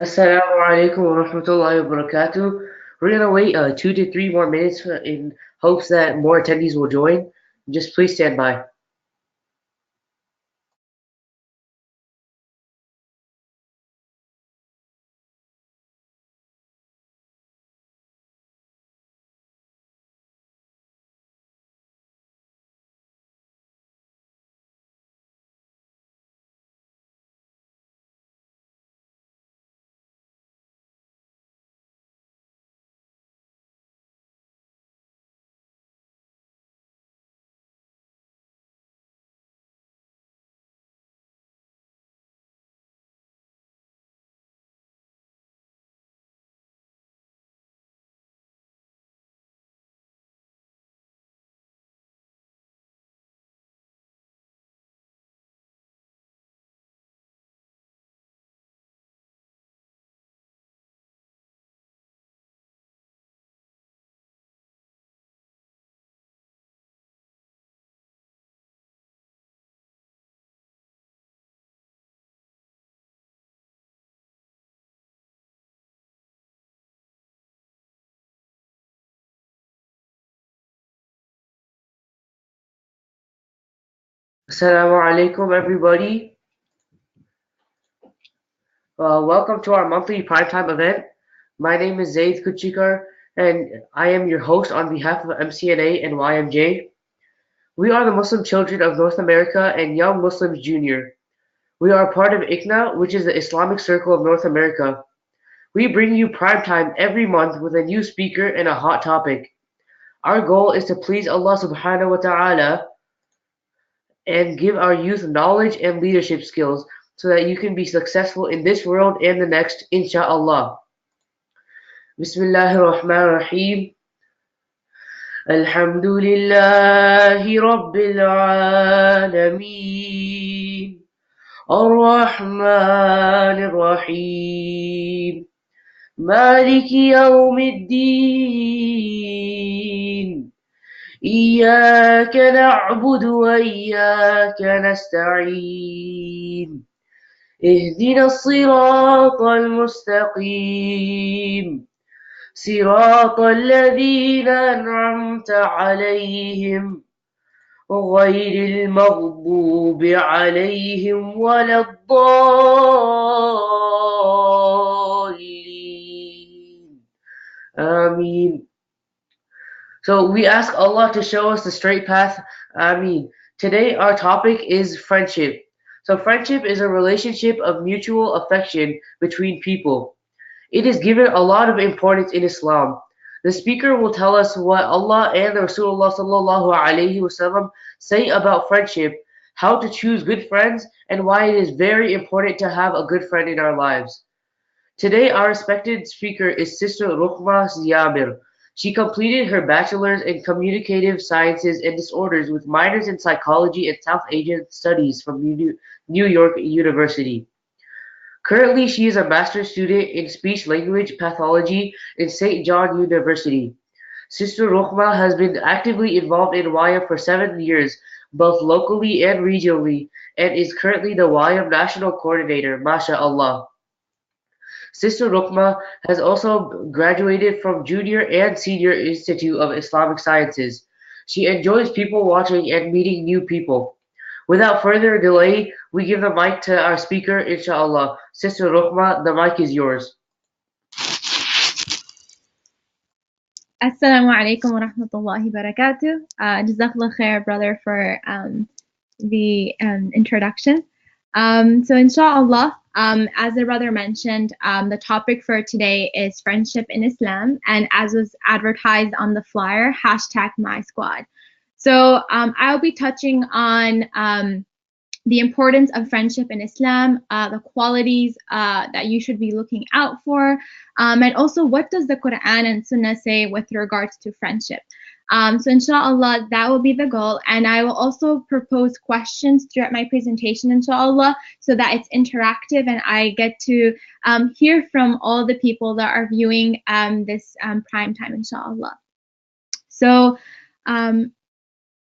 Assalamu alaikum wa rahmatullahi wa barakatuh. We're gonna wait 2 to 3 more minutes in hopes that more attendees will join. Just please stand by. Assalamu alaikum everybody. Welcome to our monthly primetime event. My name is Zaid Kuchikar and I am your host on behalf of MCNA and YMJ. We are the Muslim Children of North America and Young Muslims Junior. We are a part of ICNA, which is the Islamic Circle of North America. We bring you primetime every month with a new speaker and a hot topic. Our goal is to please Allah subhanahu wa ta'ala and give our youth knowledge and leadership skills so that you can be successful in this world and the next, insha'Allah. Bismillahir Rahmanir Rahim. Alhamdulillahi Rabbil Alameen. Ar-Rahmanir Rahim. مالك يوم الدين إياك نعبد وإياك نستعين اهدنا الصراط المستقيم صراط الذين أنعمت عليهم غير المغضوب عليهم ولا الضالين آمين. So we ask Allah to show us the straight path. Ameen. Today our topic is friendship. So friendship is a relationship of mutual affection between people. It is given a lot of importance in Islam. The speaker will tell us what Allah and the Rasulullah sallallahu alaihi wasallam say about friendship, how to choose good friends, and why it is very important to have a good friend in our lives. Today, our respected speaker is Sister Rukhma Ziyamir. She completed her bachelor's in communicative sciences and disorders with minors in psychology and South Asian studies from New York University. Currently, she is a master's student in speech-language pathology in St. John University. Sister Rukhma has been actively involved in YM for 7 years, both locally and regionally, and is currently the YM National Coordinator, MashaAllah. Sister Rukma has also graduated from Junior and Senior Institute of Islamic Sciences. She enjoys people watching and meeting new people. Without further delay, we give the mic to our speaker, inshallah. Sister Rukma, the mic is yours. Assalamu alaikum wa rahmatullahi wa barakatuh. Jazakallah khair, brother, for the introduction. So inshallah, as the brother mentioned, the topic for today is friendship in Islam, and as was advertised on the flyer, #MySquad. So I'll be touching on the importance of friendship in Islam, the qualities that you should be looking out for, and also what does the Quran and Sunnah say with regards to friendship. So inshallah, that will be the goal. And I will also propose questions throughout my presentation, inshallah, so that it's interactive and I get to hear from all the people that are viewing this prime time, inshallah. So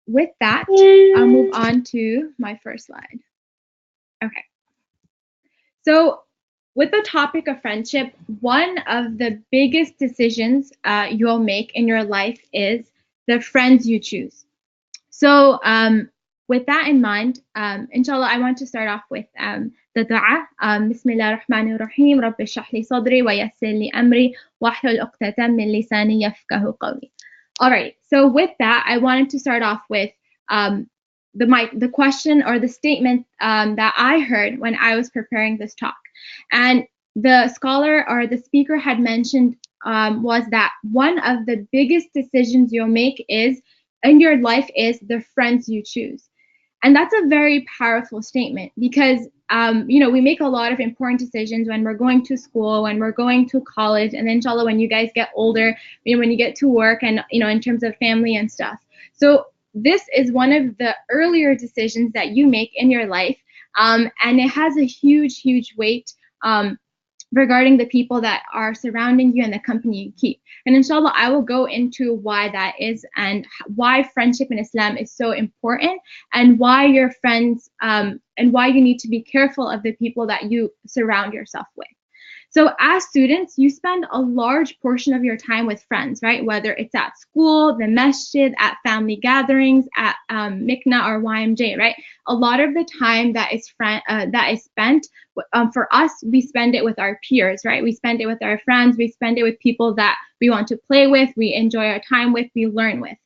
with that, I'll move on to my first slide. Okay. So with the topic of friendship, one of the biggest decisions you'll make in your life is the friends you choose. So, with that in mind, inshallah, I want to start off with the dua. Bismillah ar-Rahman ar-Rahim. Rabbi shrah li sadri wa yassir li amri wahlul uqdatan min lisani yafqahu qawli. All right. So with that, I wanted to start off with the question or the statement that I heard when I was preparing this talk, and the scholar or the speaker had mentioned was that one of the biggest decisions you'll make is in your life is the friends you choose. And that's a very powerful statement because, we make a lot of important decisions when we're going to school, when we're going to college, and then inshallah, when you guys get older, when you get to work and, in terms of family and stuff. So this is one of the earlier decisions that you make in your life. And it has a huge, huge weight regarding the people that are surrounding you and the company you keep. And inshallah, I will go into why that is and why friendship in Islam is so important and why your friends and why you need to be careful of the people that you surround yourself with. So as students, you spend a large portion of your time with friends, right? Whether it's at school, the masjid, at family gatherings, at Mikna or YMJ, right? A lot of the time that is spent for us, we spend it with our peers, right? We spend it with our friends. We spend it with people that we want to play with, we enjoy our time with, we learn with.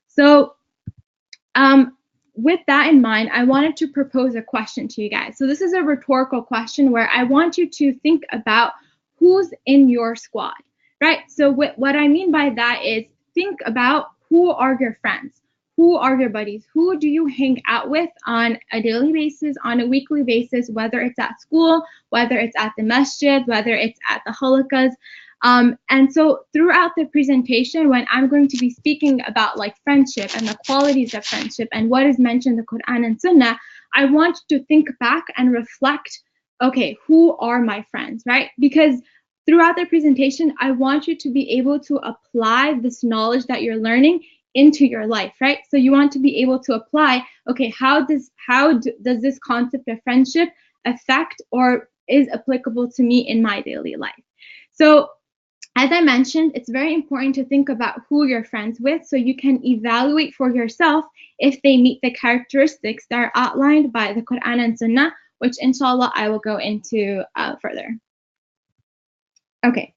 So with that in mind, I wanted to propose a question to you guys. So this is a rhetorical question where I want you to think about who's in your squad, right? So what I mean by that is think about who are your friends, who are your buddies, who do you hang out with on a daily basis, on a weekly basis, whether it's at school, whether it's at the masjid, whether it's at the halakas. And so throughout the presentation, when I'm going to be speaking about like friendship and the qualities of friendship and what is mentioned in the Quran and Sunnah, I want you to think back and reflect, okay, who are my friends, right? Because throughout the presentation, I want you to be able to apply this knowledge that you're learning into your life, right? So you want to be able to apply, okay, how does this concept of friendship affect or is applicable to me in my daily life? So as I mentioned, it's very important to think about who you're friends with so you can evaluate for yourself if they meet the characteristics that are outlined by the Quran and Sunnah, which inshallah I will go into further. Okay,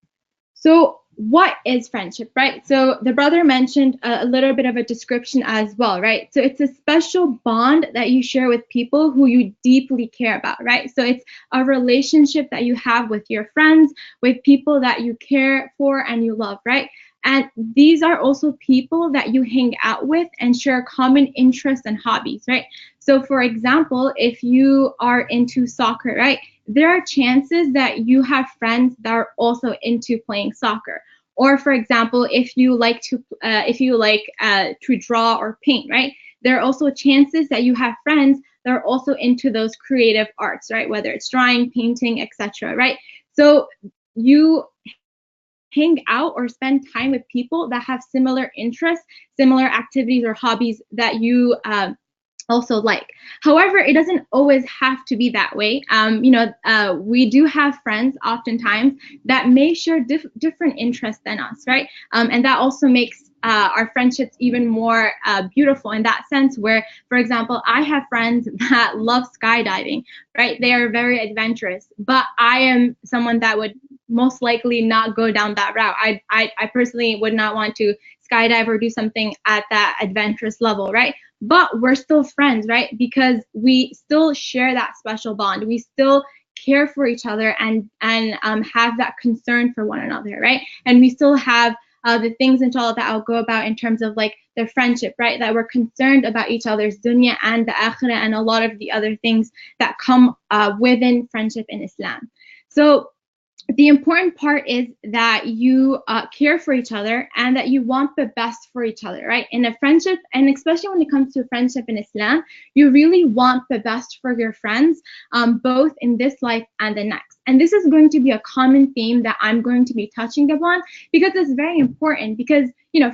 so what is friendship, right? So the brother mentioned a little bit of a description as well, right? So it's a special bond that you share with people who you deeply care about, right? So it's a relationship that you have with your friends, with people that you care for and you love, right? And these are also people that you hang out with and share common interests and hobbies, right? So for example, if you are into soccer, right? There are chances that you have friends that are also into playing soccer. Or for example, if you like to draw or paint, right? There are also chances that you have friends that are also into those creative arts, right? Whether it's drawing, painting, etc., right? So you hang out or spend time with people that have similar interests, similar activities or hobbies that you also like. However, it doesn't always have to be that way. We do have friends oftentimes that may share different interests than us, right? And that also makes our friendships even more beautiful in that sense where, for example, I have friends that love skydiving, right? They are very adventurous, but I am someone that would most likely not go down that route. I personally would not want to skydive or do something at that adventurous level, right? But we're still friends, right? Because we still share that special bond. We still care for each other and have that concern for one another, right? And we still have the things inshallah that I'll go about in terms of like the friendship, right? That we're concerned about each other's dunya and the akhirah and a lot of the other things that come within friendship in Islam. So the important part is that you care for each other and that you want the best for each other, right? In a friendship, and especially when it comes to friendship in Islam, you really want the best for your friends, both in this life and the next. And this is going to be a common theme that I'm going to be touching upon because it's very important because,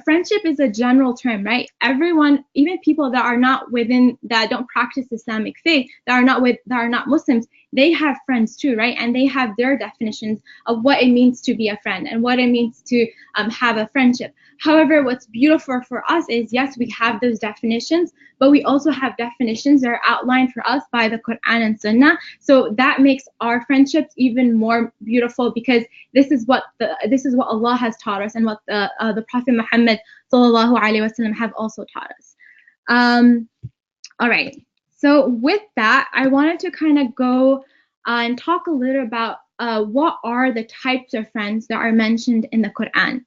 friendship is a general term, right? Everyone, even people that are not that don't practice Islamic faith, that are not Muslims, they have friends too, right? And they have their definitions of what it means to be a friend and what it means to have a friendship. However, what's beautiful for us is, yes, we have those definitions, but we also have definitions that are outlined for us by the Quran and Sunnah. So that makes our friendships even more beautiful, because this is what Allah has taught us, and what the Prophet Muhammad sallallahu alaihi wasallam have also taught us. All right. So with that, I wanted to kind of go and talk a little about what are the types of friends that are mentioned in the Quran.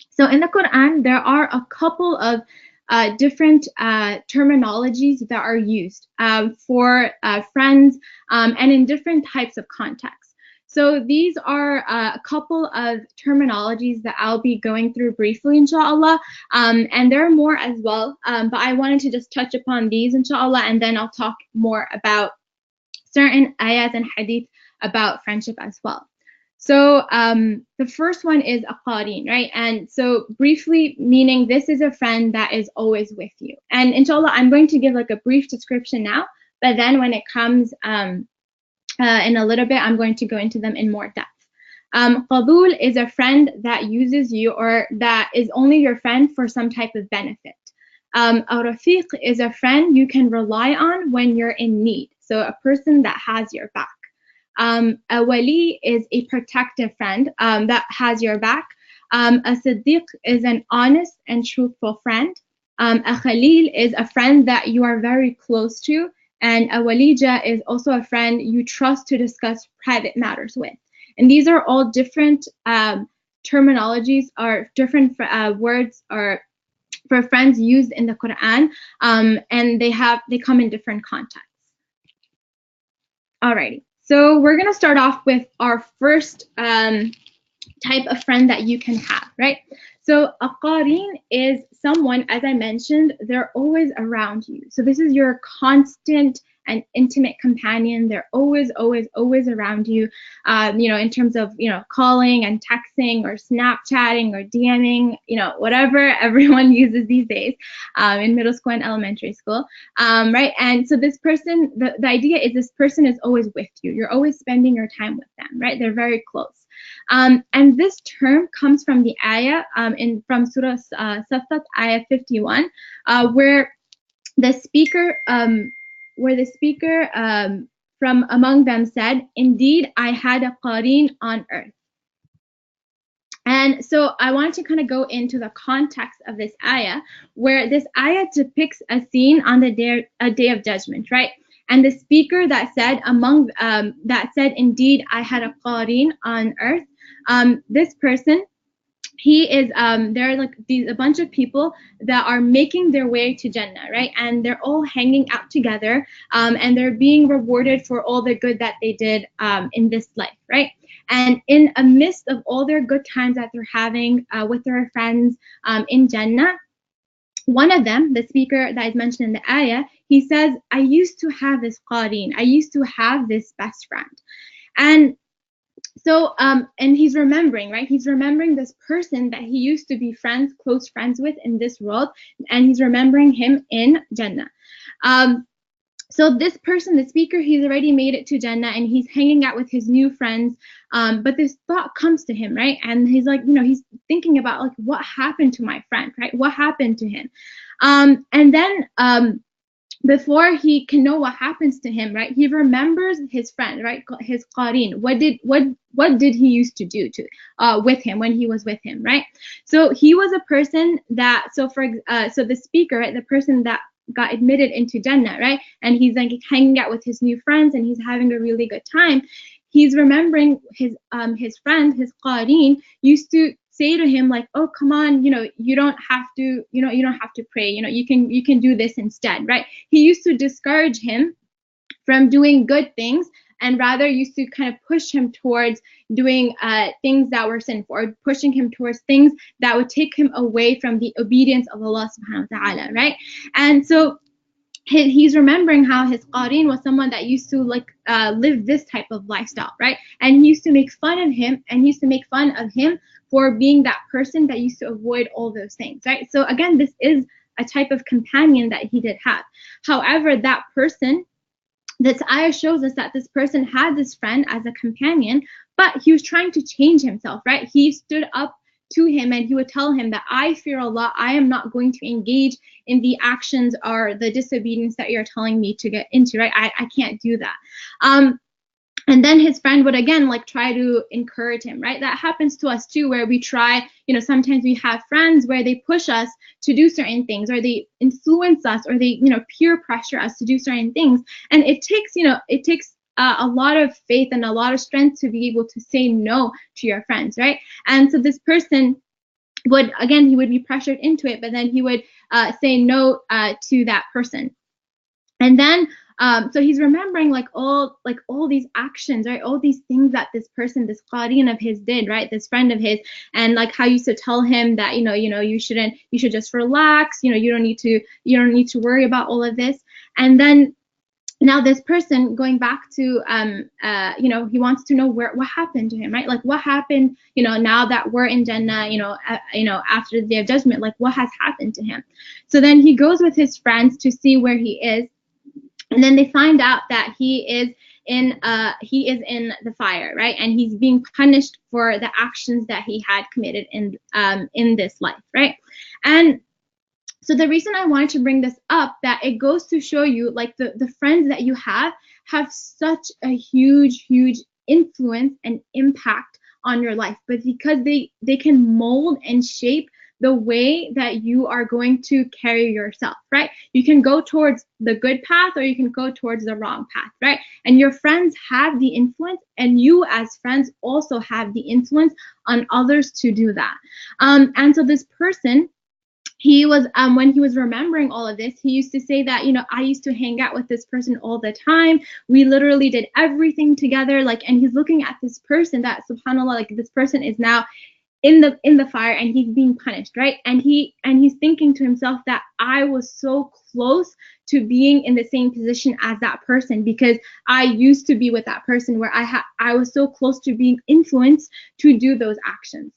So in the Quran, there are a couple of different terminologies that are used for friends and in different types of contexts. So these are a couple of terminologies that I'll be going through briefly, inshallah, and there are more as well, but I wanted to just touch upon these, inshallah, and then I'll talk more about certain ayahs and hadith about friendship as well. So the first one is a qarin, right? And so briefly meaning this is a friend that is always with you. And inshallah, I'm going to give like a brief description now, but then when it comes in a little bit, I'm going to go into them in more depth. Qadul is a friend that uses you, or that is only your friend for some type of benefit. A rafiq is a friend you can rely on when you're in need. So a person that has your back. A wali is a protective friend that has your back. A siddiq is an honest and truthful friend. A khalil is a friend that you are very close to. And a walija is also a friend you trust to discuss private matters with. And these are all different terminologies, or different words or for friends used in the Quran, and they come in different contexts. Alrighty. So we're going to start off with our first type of friend that you can have, right? So a qarin is someone, as I mentioned, they're always around you. So this is your constant and intimate companion. They're always, always, always around you, in terms of, calling and texting or Snapchatting or DMing, whatever everyone uses these days in middle school and elementary school, right? And so this person, the idea is this person is always with you. You're always spending your time with them, right? They're very close. And this term comes from the ayah from Surah Safat, ayah 51, where the speaker from among them said, "Indeed, I had a qarin on earth." And so I want to kind of go into the context of this ayah, where this ayah depicts a scene on the day of judgment, right? And the speaker that said "Indeed, I had a qarin on earth," this person, he is there are like a bunch of people that are making their way to Jannah, right? And they're all hanging out together, and they're being rewarded for all the good that they did in this life, right? And in a midst of all their good times that they're having with their friends in Jannah, one of them, the speaker that is mentioned in the ayah, he says, "I used to have this qarin. I used to have this best friend." And so, and he's remembering, right? He's remembering this person that he used to be close friends with in this world, and he's remembering him in Jannah. So this person, the speaker, he's already made it to Jannah, and he's hanging out with his new friends. But this thought comes to him, right? And he's like, he's thinking about like, what happened to my friend, right? What happened to him? And then before he can know what happens to him, right? He remembers his friend, right? His qarin. What did he used to do with him when he was with him, right? So he was a person that, so the speaker, right, the person that got admitted into Jannah, right? And he's like hanging out with his new friends, and he's having a really good time. He's remembering his friend, his qarin, used to say to him like, "Oh, come on, you don't have to, you don't have to pray, you can do this instead," right? He used to discourage him from doing good things, and rather used to kind of push him towards doing things that were sinful, or pushing him towards things that would take him away from the obedience of Allah subhanahu wa ta'ala, right? And so he's remembering how his qarin was someone that used to live this type of lifestyle, right? And he used to make fun of him, for being that person that used to avoid all those things, right? So again, this is a type of companion that he did have. However, that person this ayah shows us that this person had this friend as a companion, but he was trying to change himself, right? He stood up to him and he would tell him that I fear Allah, I am not going to engage in the actions or the disobedience that you're telling me to get into, right? I can't do that. And then his friend would again like try to encourage him, right? That happens to us too, where we try, sometimes we have friends where they push us to do certain things, or they influence us, or they, peer pressure us to do certain things. And it takes a lot of faith and a lot of strength to be able to say no to your friends, right? And so this person he would be pressured into it, but then he would say no to that person. And then so he's remembering like all these actions, right? All these things that this person, this qarin of his did, right? This friend of his, and like how you used to tell him that you should just relax, you don't need to worry about all of this. And then now this person going back to he wants to know what happened to him, right? Like what happened, now that we're in Jannah, after the day of judgment, like what has happened to him. So then he goes with his friends to see where he is. And then they find out that he is in the fire, right? And he's being punished for the actions that he had committed in this life, right? And so the reason I wanted to bring this up, that it goes to show you like the friends that you have such a huge influence and impact on your life, but because they can mold and shape the way that you are going to carry yourself, right? You can go towards the good path or you can go towards the wrong path, right? And your friends have the influence, and you as friends also have the influence on others to do that. And so this person, he was when he was remembering all of this, he used to say that, I used to hang out with this person all the time. We literally did everything together. Like, and he's looking at this person that, subhanallah, like this person is now in the fire and he's being punished, right? And he's thinking to himself that I was so close to being in the same position as that person, because I used to be with that person where I was so close to being influenced to do those actions.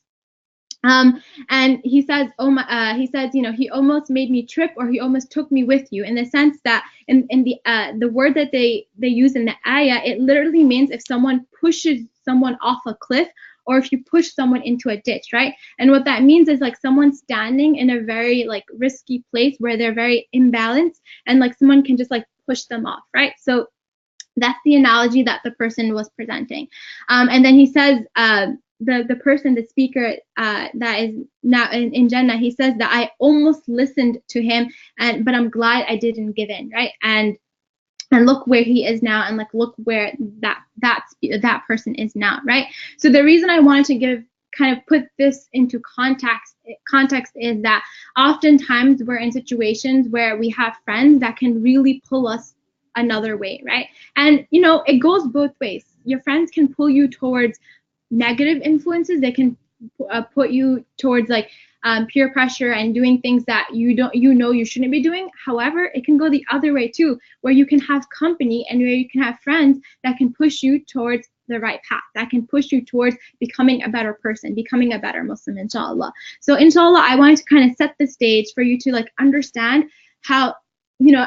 And he says, he almost made me trip, or he almost took me with you, in the sense that in the word that they use in the ayah, it literally means if someone pushes someone off a cliff, or if you push someone into a ditch, right? And what that means is like someone standing in a very like risky place where they're very imbalanced, and like someone can just like push them off, right? So that's the analogy that the person was presenting. And then he says, the person, the speaker that is now in Jannah, he says that I almost listened to him, but I'm glad I didn't give in, right? And look where he is now, and like look where that person is now, right? So the reason I wanted to kind of put this into context is that oftentimes we're in situations where we have friends that can really pull us another way, right? And it goes both ways. Your friends can pull you towards negative influences. They can put you towards like peer pressure and doing things that you shouldn't be doing. However, it can go the other way too, where you can have company and where you can have friends that can push you towards the right path, that can push you towards becoming a better person, becoming a better Muslim, inshallah. So inshallah, I wanted to kind of set the stage for you to like understand how,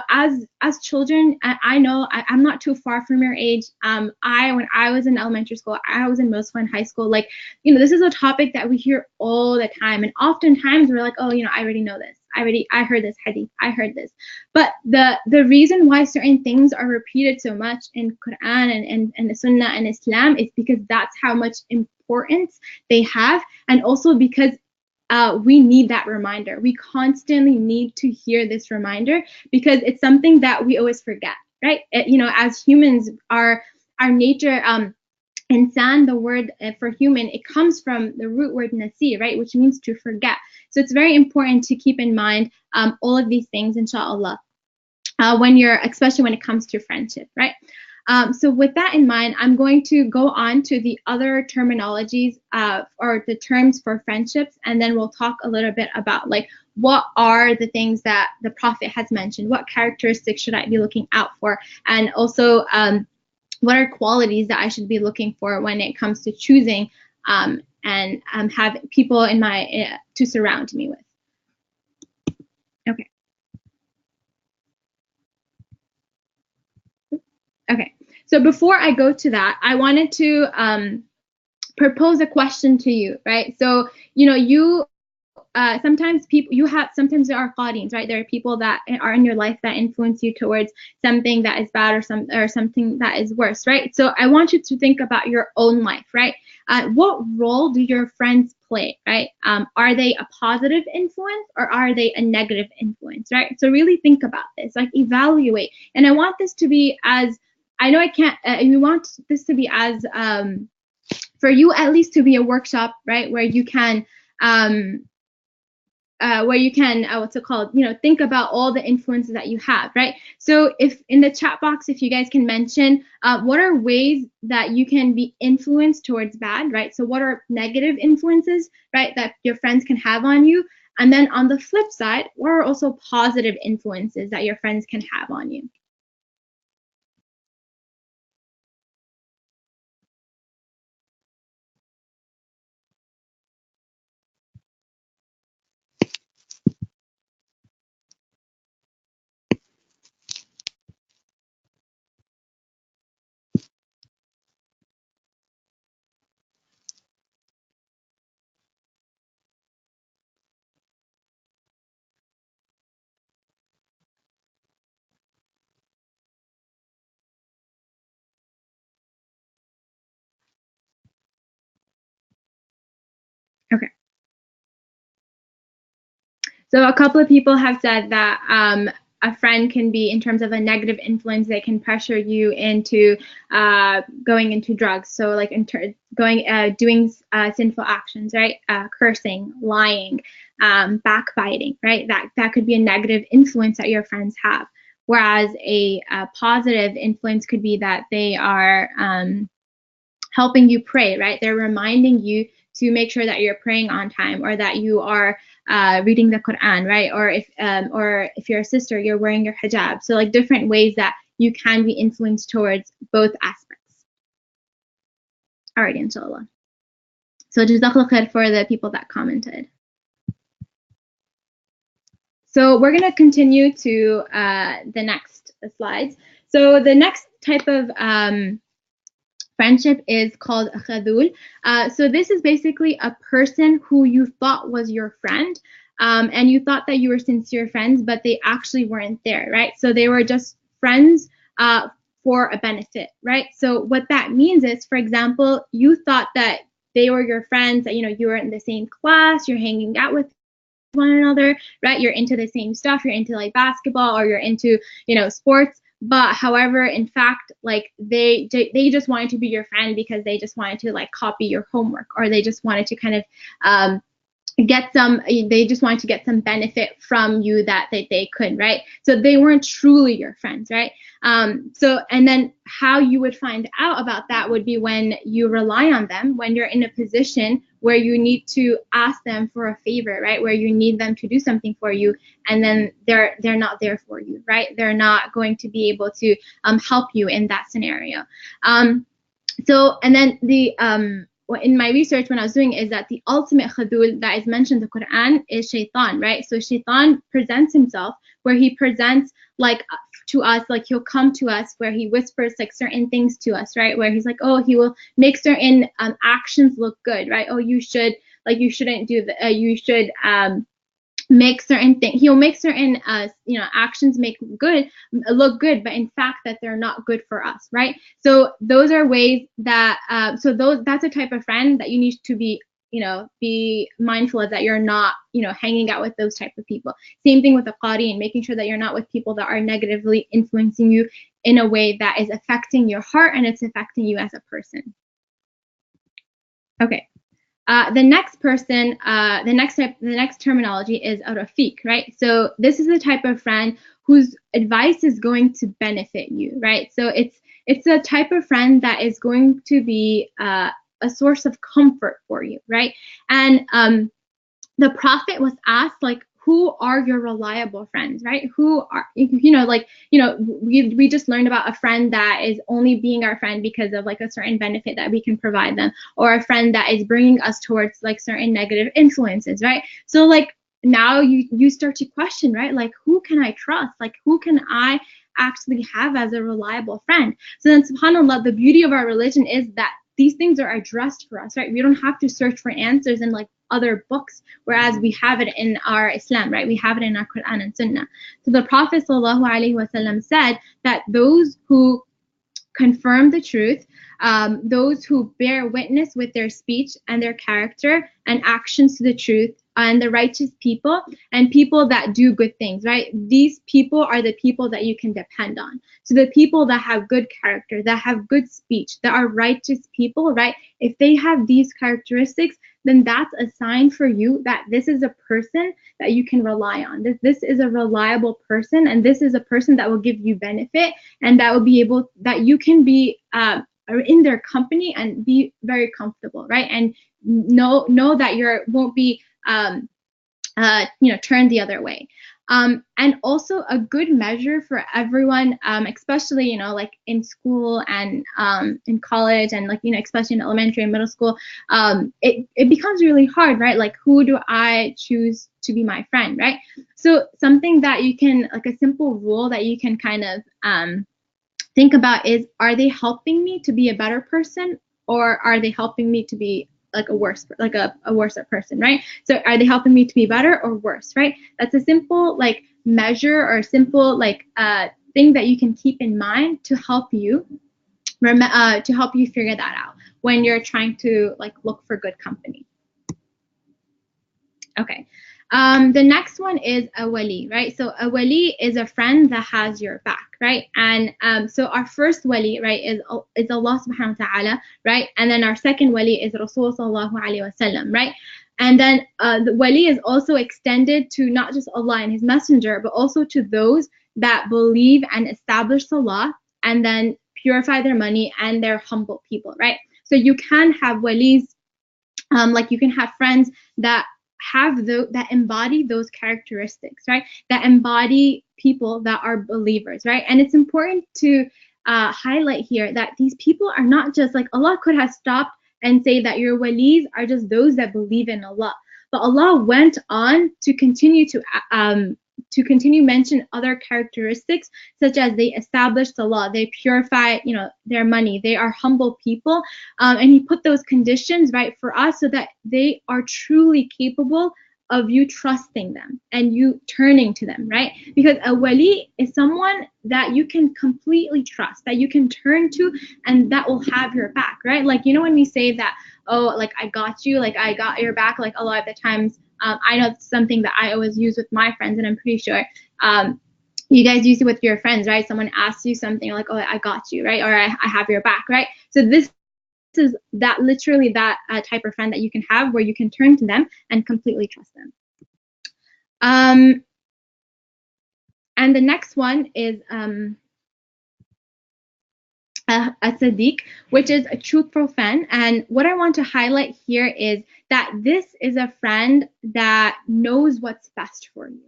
as children, I know I'm not too far from your age. When I was in elementary school, I was in middle school and high school. Like, this is a topic that we hear all the time, and oftentimes we're like, oh, I already know this. I heard this hadith. I heard this. But the reason why certain things are repeated so much in Quran and the Sunnah and Islam is because that's how much importance they have, and also because we need that reminder. We constantly need to hear this reminder, because it's something that we always forget, right? As humans, our nature, insan, the word for human, it comes from the root word nasi, right? Which means to forget. So it's very important to keep in mind all of these things, inshallah, especially when it comes to friendship, right? So with that in mind, I'm going to go on to the other terminologies or the terms for friendships, and then we'll talk a little bit about like what are the things that the Prophet has mentioned, what characteristics should I be looking out for, and also what are qualities that I should be looking for when it comes to choosing and have people in to surround me with. Okay. Okay. So before I go to that, I wanted to propose a question to you, right? So, you sometimes there are qadins, right? There are people that are in your life that influence you towards something that is bad or something that is worse, right? So I want you to think about your own life, right? What role do your friends play, right? Are they a positive influence or are they a negative influence, right? So really think about this, like evaluate. And I want this to be as, I know I can't, we want this to be as, for you at least to be a workshop, right? Where you can what's it called, think about all the influences that you have, right? So if in the chat box, if you guys can mention what are ways that you can be influenced towards bad, right? So what are negative influences, right, that your friends can have on you? And then on the flip side, what are also positive influences that your friends can have on you? Okay. So a couple of people have said that a friend can be, in terms of a negative influence, they can pressure you into going into drugs. So like doing sinful actions, right? Cursing, lying, backbiting, right? That could be a negative influence that your friends have. Whereas a positive influence could be that they are helping you pray, right? They're reminding you to make sure that you're praying on time, or that you are reading the Quran, right? Or if you're a sister, you're wearing your hijab. So like different ways that you can be influenced towards both aspects. All right, inshallah. So jazakallah khair for the people that commented. So we're going to continue to the next slides. So the next type of friendship is called khadul. So this is basically a person who you thought was your friend, and you thought that you were sincere friends, but they actually weren't there, right? So they were just friends for a benefit, right? So what that means is, for example, you thought that they were your friends, that you were in the same class, you're hanging out with one another, right? You're into the same stuff, you're into like basketball, or you're into sports. But however, in fact, like they just wanted to be your friend because they just wanted to like copy your homework, or they just wanted to kind of they just wanted to get some benefit from you that they could, right? So they weren't truly your friends, right? So, and then how you would find out about that would be when you rely on them, when you're in a position where you need to ask them for a favor, right? Where you need them to do something for you, and then they're not there for you, right? They're not going to be able to help you in that scenario. So, and then in my research when I was doing is that the ultimate khadul that is mentioned in the Quran is shaitan, right? So shaitan presents himself where he presents like to us, like he'll come to us where he whispers like certain things to us, right? Where he's like, oh, he will make certain actions look good, right? Oh, you shouldn't do that. You should make certain things. He'll make certain actions look good, but in fact that they're not good for us, right? So those are ways that that's a type of friend that you need to be mindful of, that you're not hanging out with those type of people. Same thing with the qari, and making sure that you're not with people that are negatively influencing you in a way that is affecting your heart and it's affecting you as a person. Okay. The next person, the next terminology is a rafiq, right? So this is the type of friend whose advice is going to benefit you, right? So it's a type of friend that is going to be a source of comfort for you, right? And the Prophet was asked, like, who are your reliable friends, right? Who are, we just learned about a friend that is only being our friend because of like a certain benefit that we can provide them, or a friend that is bringing us towards like certain negative influences, right? So like now you start to question, right? Like, who can I trust? Like, who can I actually have as a reliable friend. So then, subhanAllah, the beauty of our religion is that these things are addressed for us, right? We don't have to search for answers in like other books, whereas we have it in our Islam, right? We have it in our Quran and Sunnah. So the Prophet ﷺ said that those who confirm the truth, those who bear witness with their speech and their character and actions to the truth, and the righteous people and people that do good things, right? These people are the people that you can depend on. So the people that have good character, that have good speech, that are righteous people, right? If they have these characteristics, then that's a sign for you that this is a person that you can rely on. This is a reliable person, and this is a person that will give you benefit, and that will be able, that you can be in their company and be very comfortable, right? And know that you won't be turned the other way. And also a good measure for everyone, especially, like in school and in college and like, especially in elementary and middle school, it becomes really hard, right? Like, who do I choose to be my friend, right? So something that you can, like a simple rule that you can kind of think about is, are they helping me to be a better person, or are they helping me to be like a worse person, right? So are they helping me to be better or worse, right? That's a simple like measure or simple like thing that you can keep in mind to help you figure that out when you're trying to like look for good company. Okay. The next one is a wali, right? So a wali is a friend that has your back, right? And so our first wali, right, is Allah subhanahu wa ta'ala, right? And then our second wali is Rasul sallallahu alayhi wa sallam, right? And then the wali is also extended to not just Allah and His Messenger, but also to those that believe and establish Salah and then purify their money and they're humble people, right? So you can have walis, like you can have friends that have that embody those characteristics, right? That embody people that are believers, right? And it's important to highlight here that these people are not just like, Allah could have stopped and say that your walis are just those that believe in Allah, but Allah went on to continue mention other characteristics, such as they establish Salah, they purify, their money, they are humble people, and He put those conditions right for us so that they are truly capable of you trusting them and you turning to them, right? Because a wali is someone that you can completely trust, that you can turn to, and that will have your back, right? Like, when we say that, oh, like I got you, like I got your back, like a lot of the times, I know it's something that I always use with my friends, and I'm pretty sure you guys use it with your friends, right? Someone asks you something like, oh, I got you, right? Or I have your back, right? So this is that literally that type of friend that you can have where you can turn to them and completely trust them. And the next one is a Sadiq, which is a truthful friend. And what I want to highlight here is that this is a friend that knows what's best for you,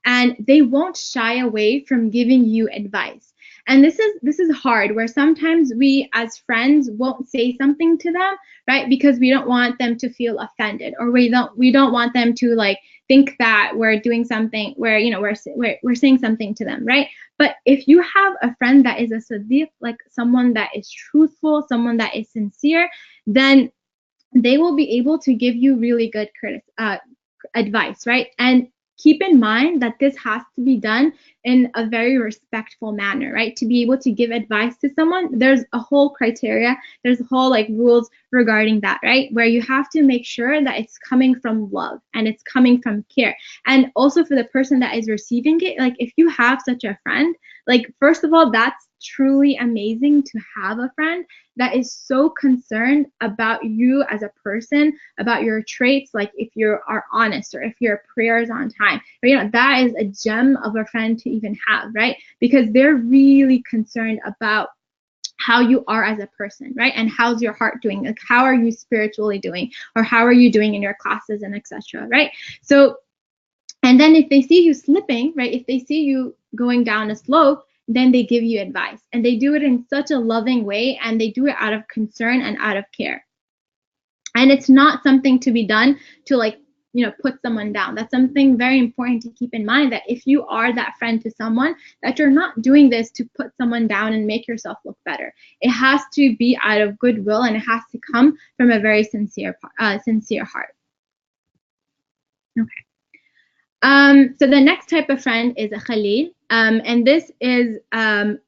and they won't shy away from giving you advice. And this is hard, where sometimes we as friends won't say something to them, right? Because we don't want them to feel offended, or we don't want them to like think that we're doing something where we're saying something to them, right? But if you have a friend that is a sadiq, like someone that is truthful, someone that is sincere, then they will be able to give you really good advice, right? And keep in mind that this has to be done in a very respectful manner, right? To be able to give advice to someone, there's a whole criteria, there's a whole like rules regarding that, right? Where you have to make sure that it's coming from love and it's coming from care. And also for the person that is receiving it, like if you have such a friend, like first of all, that's truly amazing to have a friend that is so concerned about you as a person, about your traits, like if you are honest or if your prayers on time, or, that is a gem of a friend to even have, right? Because they're really concerned about how you are as a person, right? And how's your heart doing? Like how are you spiritually doing, or how are you doing in your classes and etc., right? So, and then if they see you slipping, right? If they see you going down a slope, then they give you advice, and they do it in such a loving way, and they do it out of concern and out of care. And it's not something to be done to like, put someone down. That's something very important to keep in mind, that if you are that friend to someone, that you're not doing this to put someone down and make yourself look better. It has to be out of goodwill, and it has to come from a very sincere heart. Okay. So the next type of friend is a khalil, and this is a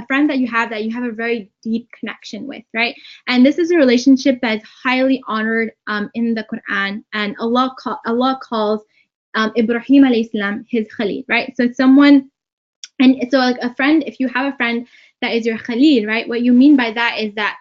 friend that you have a very deep connection with, right? And this is a relationship that's highly honored in the Quran, and Allah calls Ibrahim alayhi salam his khalil, right? So it's someone, and so like a friend, if you have a friend that is your khalil, right? What you mean by that is that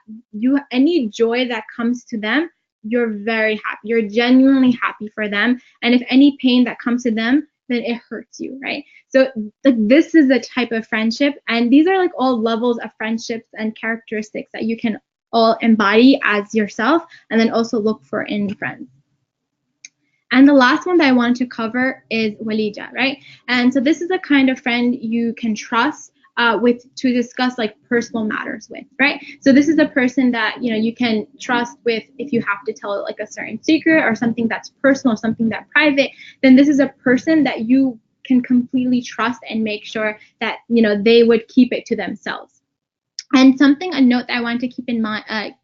any joy that comes to them, you're very happy. You're genuinely happy for them. And if any pain that comes to them, then it hurts you, right? So like this is a type of friendship, and these are like all levels of friendships and characteristics that you can all embody as yourself, and then also look for in friends. And the last one that I want to cover is walija, right? And so this is a kind of friend you can trust to discuss like personal matters with, right? So this is a person that you can trust with if you have to tell like a certain secret or something that's personal, something that's private. Then this is a person that you can completely trust and make sure that they would keep it to themselves. And a note that I want to keep in mind.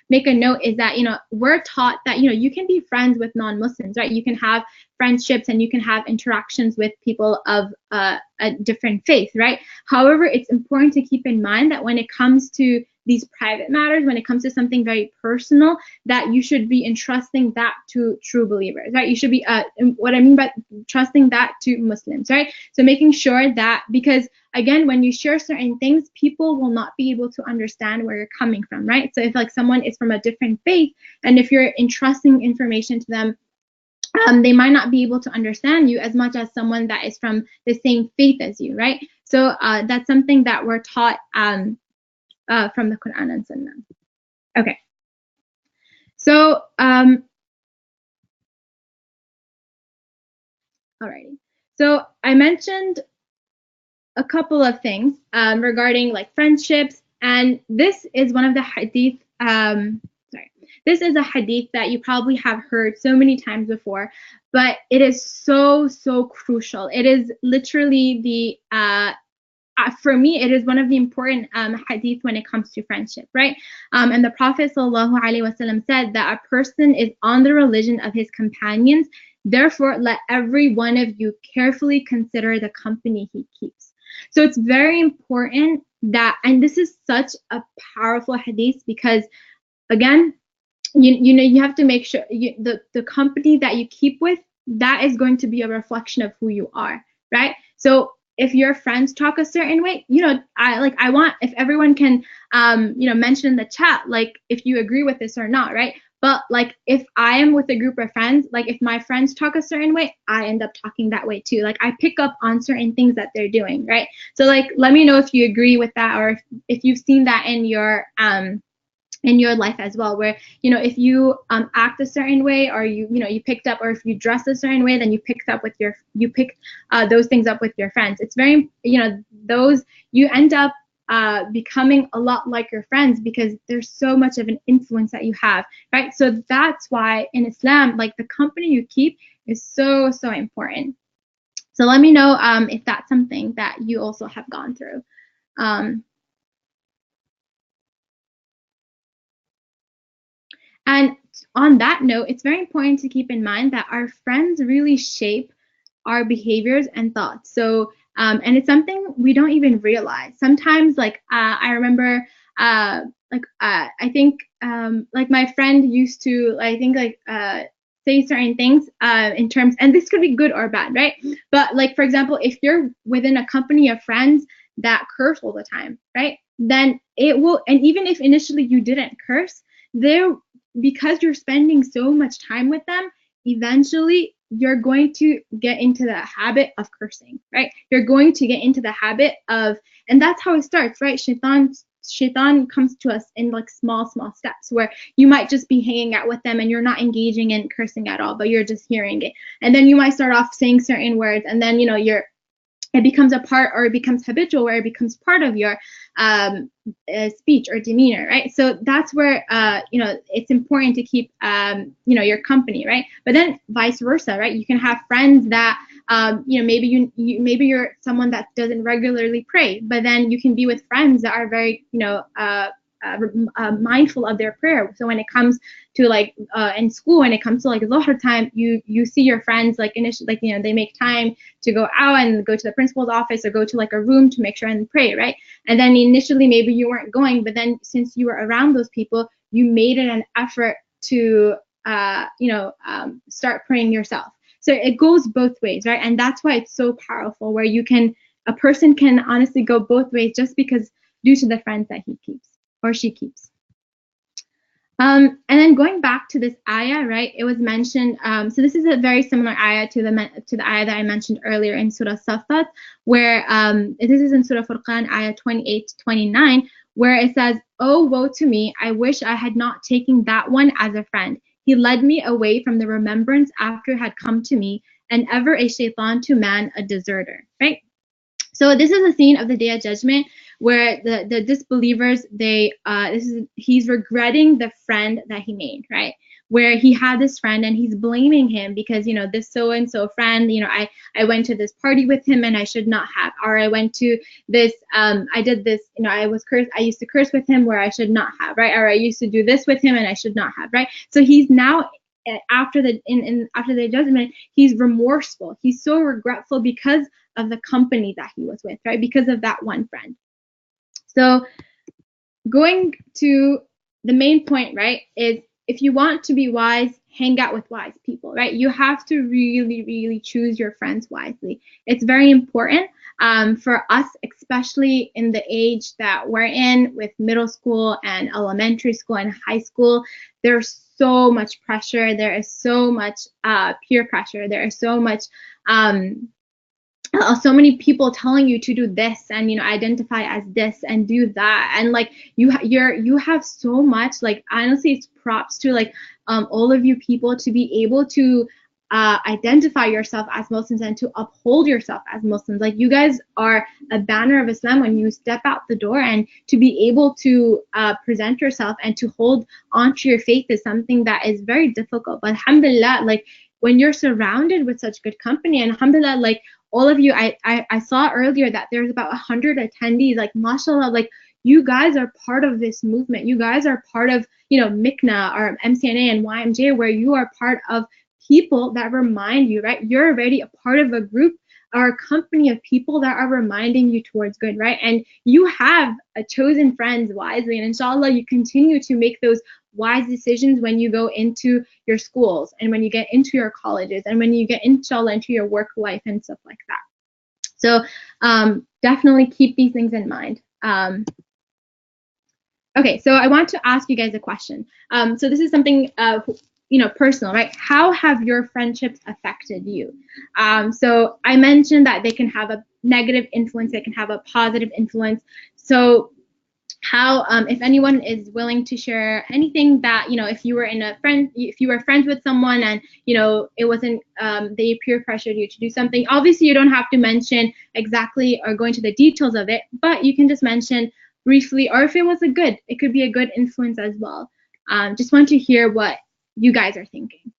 Make a note is that we're taught that you can be friends with non-Muslims, right? You can have friendships and you can have interactions with people of a different faith, right? However, it's important to keep in mind that when it comes to these private matters, when it comes to something very personal, that you should be entrusting that to true believers, right? You should be what I mean by trusting that to Muslims, right? So making sure that, because again, when you share certain things, people will not be able to understand where you're coming from, right? So if like someone is from a different faith, and if you're entrusting information to them, they might not be able to understand you as much as someone that is from the same faith as you, right? So that's something that we're taught from the Quran and Sunnah. Okay. So, alrighty. So I mentioned a couple of things regarding like friendships, and this is one of the hadith. This is a hadith that you probably have heard so many times before, but it is so crucial. It is literally the for me, it is one of the important hadith when it comes to friendship, right? And the Prophet ﷺ said that a person is on the religion of his companions. Therefore, let every one of you carefully consider the company he keeps. So it's very important that, and this is such a powerful hadith, because again, you have to make sure the company that you keep with, that is going to be a reflection of who you are, right? So if your friends talk a certain way, I want, if everyone can mention in the chat like if you agree with this or not, right? But like if I am with a group of friends, like if my friends talk a certain way, I end up talking that way too. Like I pick up on certain things that they're doing, right? So like let me know if you agree with that, or if you've seen that in your life as well, where if you act a certain way, or you picked up, or if you dress a certain way, then you pick those things up with your friends. It's very those, you end up becoming a lot like your friends, because there's so much of an influence that you have, right? So that's why in Islam, like the company you keep is so important. So let me know if that's something that you also have gone through. And on that note, it's very important to keep in mind that our friends really shape our behaviors and thoughts. So, and it's something we don't even realize. Sometimes, like I remember, I think, like my friend used to, I think, like say certain things in terms, and this could be good or bad, right? But like for example, if you're within a company of friends that curse all the time, right? Then it will, and even if initially you didn't curse, because you're spending so much time with them, eventually you're going to get into the habit of cursing, right? You're going to get into the habit of, and that's how it starts, right? Shaitan comes to us in like small steps, where you might just be hanging out with them and you're not engaging in cursing at all, but you're just hearing it. And then you might start off saying certain words, and then you're it becomes a part, or it becomes habitual, where it becomes part of your speech or demeanor, right? So that's where it's important to keep your company, right? But then vice versa, right? You can have friends that maybe you're someone that doesn't regularly pray, but then you can be with friends that are very mindful of their prayer. So when it comes to in school, when it comes to Dhuhr time, you see your friends initially, they make time to go out and go to the principal's office or go to a room to make sure and pray, right? And then initially maybe you weren't going, but then since you were around those people, you made it an effort to start praying yourself. So it goes both ways, right? And that's why it's so powerful, where a person can honestly go both ways just because due to the friends that he keeps or she keeps. And then going back to this ayah, right? It was mentioned. So this is a very similar ayah to the ayah that I mentioned earlier in Surah Safat, where this is in Surah Furqan, ayah 28 to 29, where it says, "Oh, woe to me! I wish I had not taken that one as a friend. He led me away from the remembrance after it had come to me, and ever a shaitan to man, a deserter." Right? So this is a scene of the Day of Judgment where the disbelievers, he's regretting the friend that he made, right? Where he had this friend and he's blaming him because, this so-and-so friend, I went to this party with him and I should not have, or I went to this, I did this, I used to curse with him where I should not have, right? Or I used to do this with him and I should not have, right? So he's now, after the judgment, he's remorseful. He's so regretful because of the company that he was with, right? Because of that one friend. So going to the main point, right, is if you want to be wise, hang out with wise people, right? You have to really, really choose your friends wisely. It's very important for us, especially in the age that we're in with middle school and elementary school and high school. There's so much pressure. There is so much peer pressure. There is so much so many people telling you to do this and identify as this and do that, and you have so much, honestly, it's props to all of you people to be able to identify yourself as Muslims and to uphold yourself as Muslims. You guys are a banner of Islam when you step out the door, and to be able to present yourself and to hold onto your faith is something that is very difficult. But alhamdulillah, when you're surrounded with such good company, and alhamdulillah, all of you, I saw earlier that there's about 100 attendees, mashallah, you guys are part of this movement. You guys are part of, MCNA or MCNA and YMJ, where you are part of people that remind you, right? You're already a part of a group or a company of people that are reminding you towards good, right? And you have chosen friends wisely, and inshallah, you continue to make those wise decisions when you go into your schools and when you get into your colleges and when you get, inshallah, into your work life and stuff like that. So definitely keep these things in mind. Okay, so I want to ask you guys a question. So this is something personal, right? How have your friendships affected you? So I mentioned that they can have a negative influence, they can have a positive influence. So how, if anyone is willing to share anything that, if you were friends with someone and, it wasn't, they peer pressured you to do something. Obviously, you don't have to mention exactly or go into the details of it, but you can just mention briefly, or if it could be a good influence as well. Just want to hear what you guys are thinking.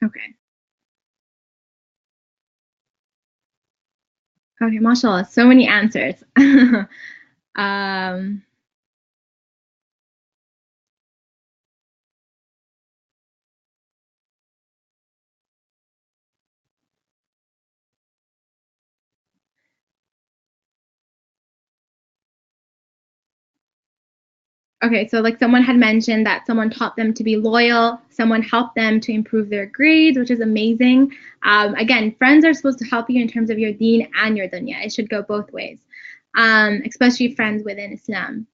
Okay. Okay, mashallah, so many answers. Okay, so someone had mentioned that someone taught them to be loyal, someone helped them to improve their grades, which is amazing. Again, friends are supposed to help you in terms of your deen and your dunya. It should go both ways, especially friends within Islam.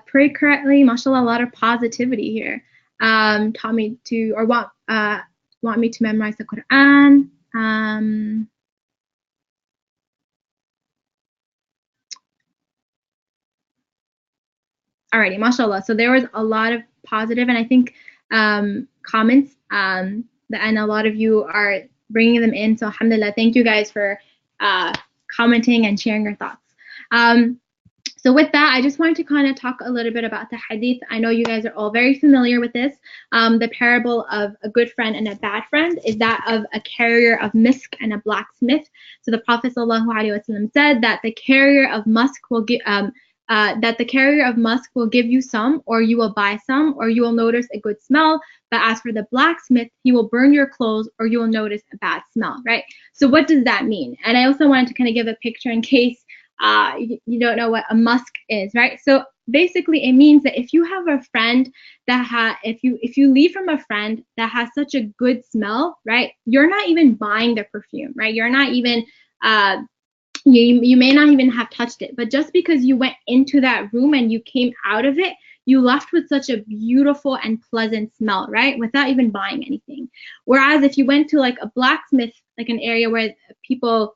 Pray correctly, mashallah, a lot of positivity here. Taught me to, or want me to memorize the Quran. Alrighty, mashallah. So there was a lot of positive, and I think comments, and a lot of you are bringing them in. So alhamdulillah, thank you guys for commenting and sharing your thoughts. So with that, I just wanted to kind of talk a little bit about the hadith. I know you guys are all very familiar with this. The parable of a good friend and a bad friend is that of a carrier of musk and a blacksmith. So the Prophet ﷺ said that the carrier of musk will give you some, or you will buy some, or you will notice a good smell. But as for the blacksmith, he will burn your clothes, or you will notice a bad smell, right? So what does that mean? And I also wanted to kind of give a picture in case you don't know what a musk is, right? So basically it means that if you have a friend that if you leave from a friend that has such a good smell, right, you're not even buying the perfume, right? You're not even you may not even have touched it, but just because you went into that room and you came out of it, you left with such a beautiful and pleasant smell, right? Without even buying anything. Whereas if you went to like a blacksmith, like an area where people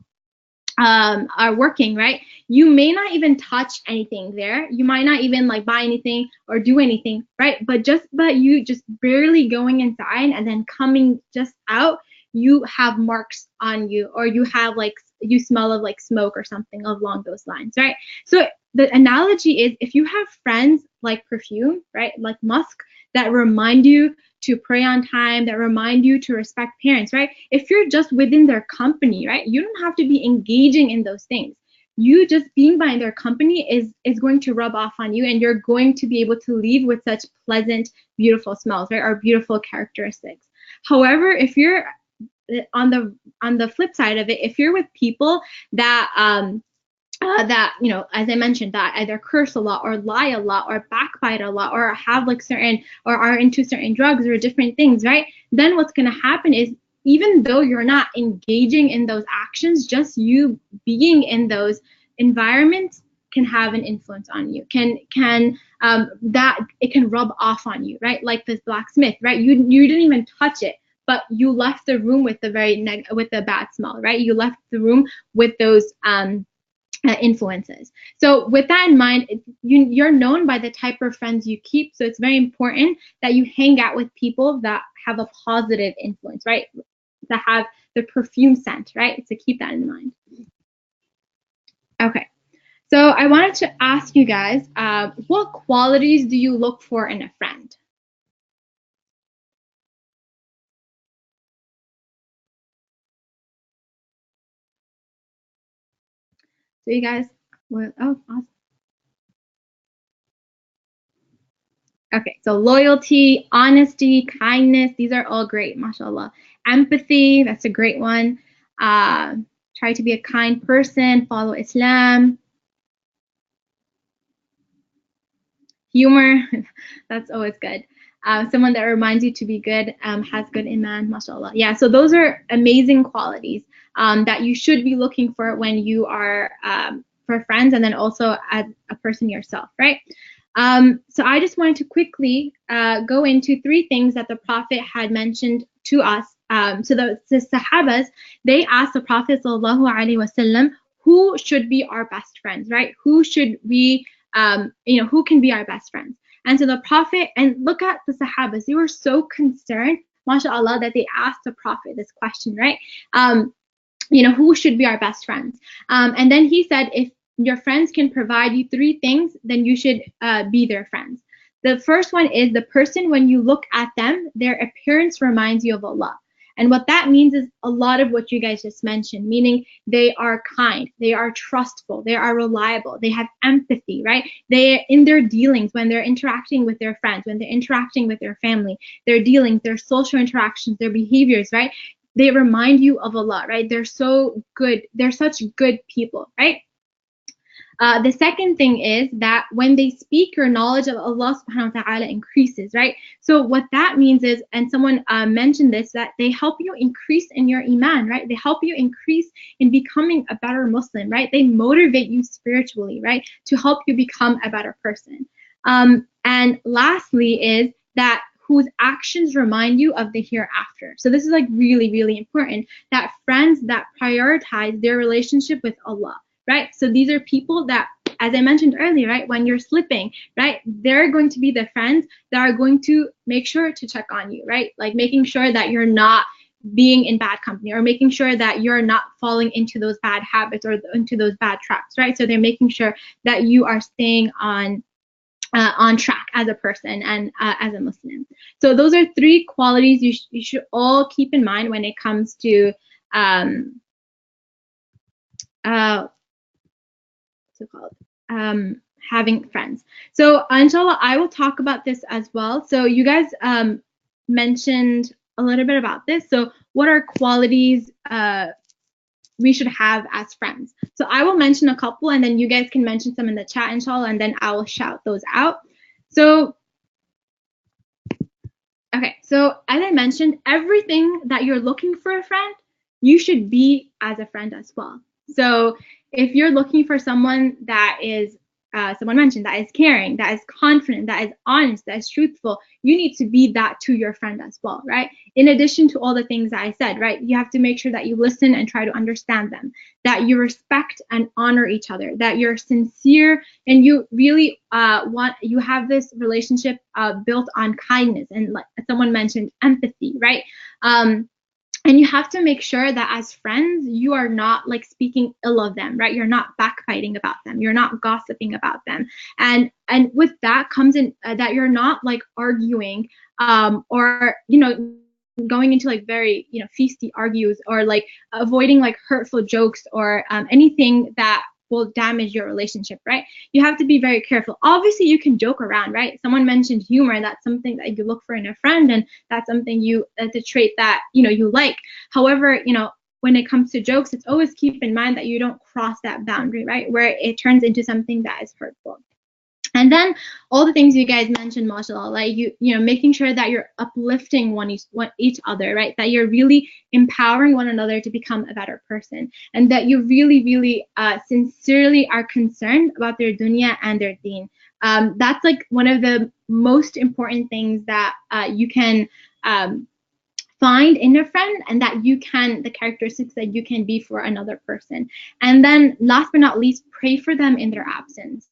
are working, right, you may not even touch anything there. You might not even like buy anything or do anything, right? But you just barely going inside and then coming just out, you have marks on you, or you have like, you smell of like smoke or something along those lines, right? So the analogy is, if you have friends like perfume, right, like musk, that remind you to pray on time, that remind you to respect parents, right? If you're just within their company, right, you don't have to be engaging in those things. You just being by their company is going to rub off on you, and you're going to be able to leave with such pleasant, beautiful smells, right, or beautiful characteristics. However, if you're on the flip side of it, if you're with people that that, you know, as I mentioned, that either curse a lot or lie a lot or backbite a lot or have like certain, or are into certain drugs or different things, right? Then what's going to happen is, even though you're not engaging in those actions, just you being in those environments can have an influence on you, that it can rub off on you, right? Like this blacksmith, right? You didn't even touch it, but you left the room with the with the bad smell, right? You left the room with those influences. So with that in mind, you're known by the type of friends you keep. So it's very important that you hang out with people that have a positive influence, right? That have the perfume scent, right? So keep that in mind. Okay. So I wanted to ask you guys, what qualities do you look for in a friend? So you guys, oh, awesome. Okay, so loyalty, honesty, kindness, these are all great, mashallah. Empathy, that's a great one. Try to be a kind person, follow Islam. Humor, that's always good. Someone that reminds you to be good, has good iman, mashallah. Yeah, so those are amazing qualities that you should be looking for when you are for friends, and then also as a person yourself, right? So I just wanted to quickly go into 3 things that the Prophet had mentioned to us. So the Sahabas, they asked the Prophet ﷺ, who should be our best friends, right? Who should we, who can be our best friends? And so the Prophet, and look at the Sahabas, they were so concerned, mashallah, that they asked the Prophet this question, right? Who should be our best friends? And then he said, if your friends can provide you 3 things, then you should be their friends. The first one is, the person, when you look at them, their appearance reminds you of Allah. And what that means is a lot of what you guys just mentioned, meaning they are kind, they are trustful, they are reliable, they have empathy, right? They, in their dealings, when they're interacting with their friends, when they're interacting with their family, their dealings, their social interactions, their behaviors, right? They remind you of Allah, right? They're so good. They're such good people, right? The second thing is that when they speak, your knowledge of Allah subhanahu wa ta'ala increases, right? So what that means is, and someone mentioned this, that they help you increase in your iman, right? They help you increase in becoming a better Muslim, right? They motivate you spiritually, right? To help you become a better person. And lastly is that whose actions remind you of the hereafter. So this is like really, really important, that friends that prioritize their relationship with Allah, right? So these are people that, as I mentioned earlier, right, when you're slipping, right, they're going to be the friends that are going to make sure to check on you, right? Like making sure that you're not being in bad company, or making sure that you're not falling into those bad habits or into those bad traps, right? So they're making sure that you are staying on track as a person and as a Muslim. So those are three qualities you should all keep in mind when it comes to what's it called? Having friends. So inshallah, I will talk about this as well. So you guys mentioned a little bit about this. So what are qualities we should have as friends? So I will mention a couple, and then you guys can mention some in the chat, inshallah, and then I will shout those out. So okay, so as I mentioned, everything that you're looking for a friend, you should be as a friend as well. So if you're looking for someone that is, someone mentioned, that is caring, that is confident, that is honest, that is truthful, you need to be that to your friend as well, right? In addition to all the things that I said, right? You have to make sure that you listen and try to understand them, that you respect and honor each other, that you're sincere, and you really you have this relationship built on kindness, and like someone mentioned, empathy, right? And you have to make sure that as friends, you are not like speaking ill of them, right? You're not backbiting about them. You're not gossiping about them. And with that comes in that you're not like arguing or, going into like very, feisty argues, or like avoiding like hurtful jokes, or anything that will damage your relationship, right? You have to be very careful. Obviously, you can joke around, right? Someone mentioned humor, and that's something that you look for in a friend, and that's something that's a trait that you like. However, when it comes to jokes, it's always keep in mind that you don't cross that boundary, right? Where it turns into something that is hurtful. And then all the things you guys mentioned, mashallah, like making sure that you're uplifting each other, right? That you're really empowering one another to become a better person, and that you really, really sincerely are concerned about their dunya and their deen. That's like one of the most important things that you can find in a friend, and that the characteristics that you can be for another person. And then last but not least, pray for them in their absence.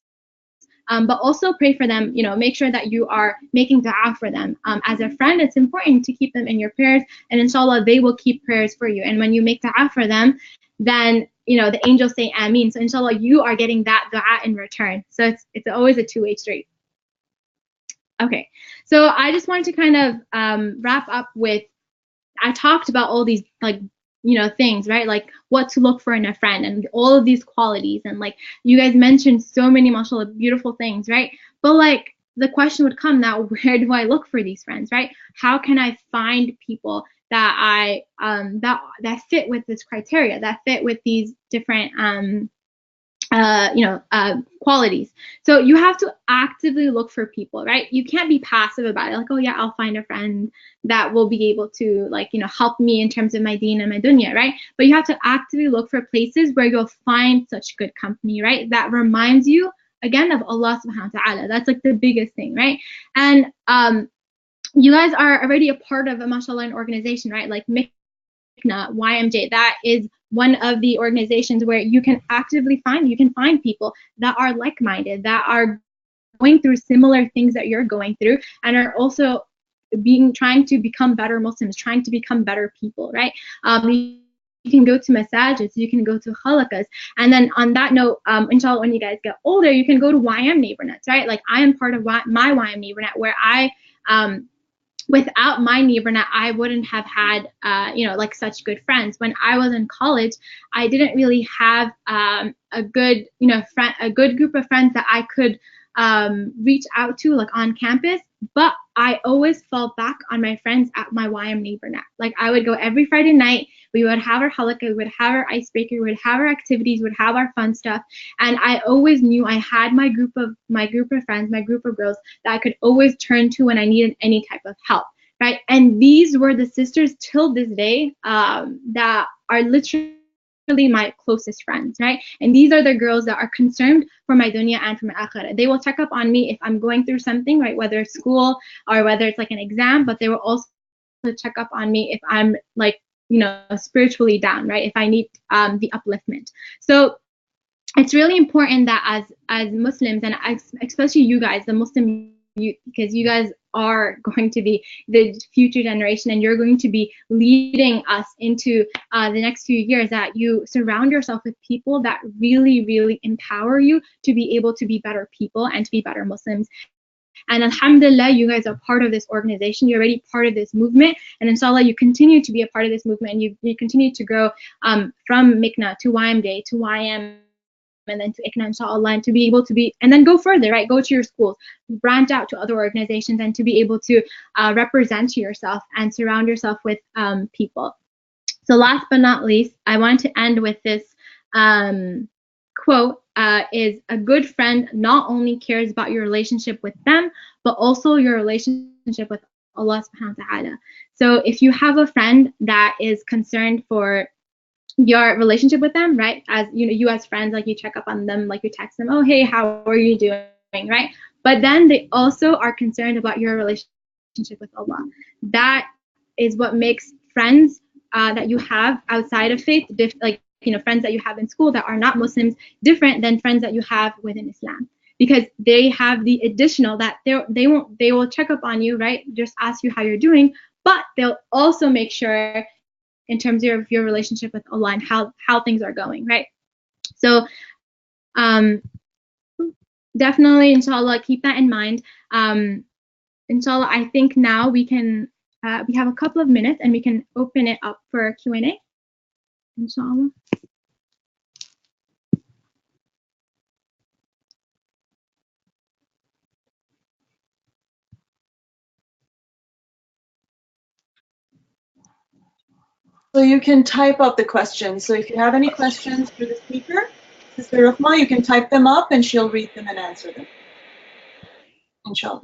But also pray for them, make sure that you are making dua for them. As a friend, it's important to keep them in your prayers, and inshallah, they will keep prayers for you. And when you make dua for them, then, the angels say ameen. So inshallah, you are getting that dua in return. So it's always a two-way street. Okay, so I just wanted to kind of wrap up with, I talked about all these things, right? Like what to look for in a friend, and all of these qualities, and like you guys mentioned so many, mashallah, beautiful things, right? But like the question would come now, where do I look for these friends, right? How can I find people that I that fit with this criteria, that fit with these different qualities? So you have to actively look for people, right? You can't be passive about it, like, oh yeah, I'll find a friend that will be able to help me in terms of my deen and my dunya, right? But you have to actively look for places where you'll find such good company, right? That reminds you again of Allah subhanahu wa ta'ala. That's like the biggest thing, right? And you guys are already a part of a, mashallah, an organization, right? Like YMJ, that is one of the organizations where you can actively find people that are like-minded, that are going through similar things that you're going through, and are also trying to become better Muslims, trying to become better people, right? You can go to masajids, you can go to halakas, and then on that note, inshallah, when you guys get older, you can go to YM neighbornets, right? Like I am part of my YM neighbornet, where I without my neighbornet, I wouldn't have had, like such good friends. When I was in college, I didn't really have a good, a good group of friends that I could reach out to like on campus. But I always fall back on my friends at my YM neighbornet. Like I would go every Friday night. We would have our halakha, we would have our icebreaker, we would have our activities, we would have our fun stuff. And I always knew I had my group of friends, my group of girls that I could always turn to when I needed any type of help, right? And these were the sisters till this day that are literally my closest friends, right? And these are the girls that are concerned for my dunya and for my akhirah. They will check up on me if I'm going through something, right? Whether it's school or whether it's like an exam, but they will also check up on me if I'm like, spiritually down, right? If I need the upliftment. So it's really important that as Muslims, and especially you guys, the Muslim youth, because you guys are going to be the future generation and you're going to be leading us into the next few years, that you surround yourself with people that really, really empower you to be able to be better people and to be better Muslims. And alhamdulillah, you guys are part of this organization. You're already part of this movement. And inshallah, you continue to be a part of this movement, and you continue to grow from Mikna to YMDA to YM, and then to ICNA, inshallah, and to be able to be, and then go further, right? Go to your schools, branch out to other organizations, and to be able to represent yourself and surround yourself with people. So last but not least, I want to end with this quote, is a good friend not only cares about your relationship with them, but also your relationship with Allah subhanahu wa ta'ala. So if you have a friend that is concerned for your relationship with them, right? As you as friends, like you check up on them, like you text them, oh, hey, how are you doing, right? But then they also are concerned about your relationship with Allah. That is what makes friends that you have outside of faith, like, friends that you have in school that are not Muslims, different than friends that you have within Islam. Because they have the additional that they will check up on you, right? Just ask you how you're doing, but they'll also make sure in terms of your relationship with Allah and how things are going, right? So definitely, inshallah, keep that in mind. Inshallah, I think now we have a couple of minutes and we can open it up for Q&A, inshallah. So you can type up the questions. So if you have any questions for the speaker, Sister Rukhma, you can type them up and she'll read them and answer them. Inshallah.